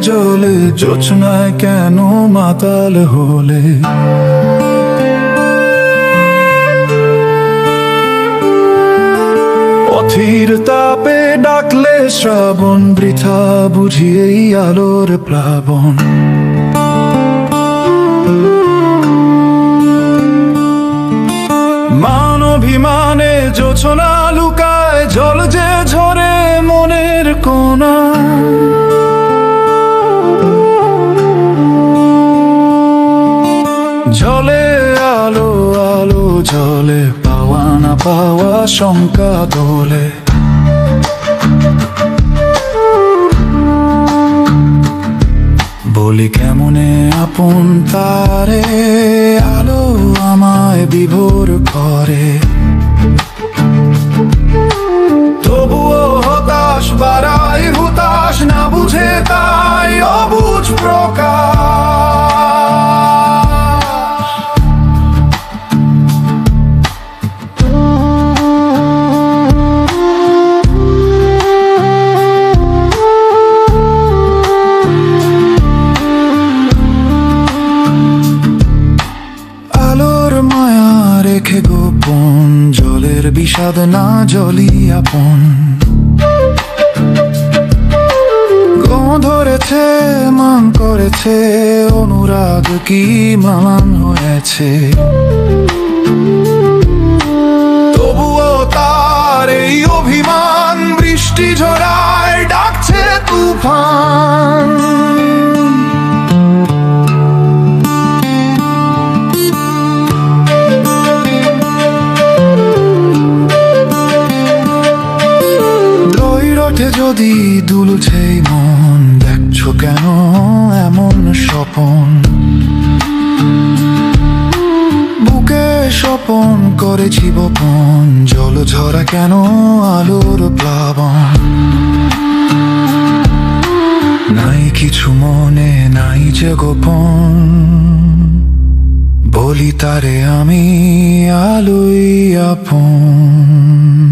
জলে জোছনায় কেন মাতাল হলে? অথির তাপে ডাকলে শ্রাবণ, বৃথা বুঝি এই আলোর প্লাবন। মান অভিমানে জোছনা লুকায়, জল যে ঝরে মনের কোনা। জলে আলো আলো জলে, পাওয়া না পাওয়া শঙ্কা দোলে। বলি কেমনে আপন তারে, আলো আমায় বিভোর করে। তবুও হতাশ বাড়াই হুতাশ, না বুঝে তাই অবুঝ প্রকাশ। রেখে গোপন জলের বিষাদ না জলি আপন। গো ধরেছে মান করেছে অনুরাগ কি ম্লান হয়েছে। তবুও তার এই অভিমান বৃষ্টি ঝরায় ডাকছে তুফান। যদি দুলছে মন, দেখছো কেন এমন স্বপন? বুকে স্বপন করেছি বপন, জল ঝরা কেন আলোর প্লাবন। নাই কিছু মনে নাই যে গোপন, বলি তারে আমি আলোই আপন।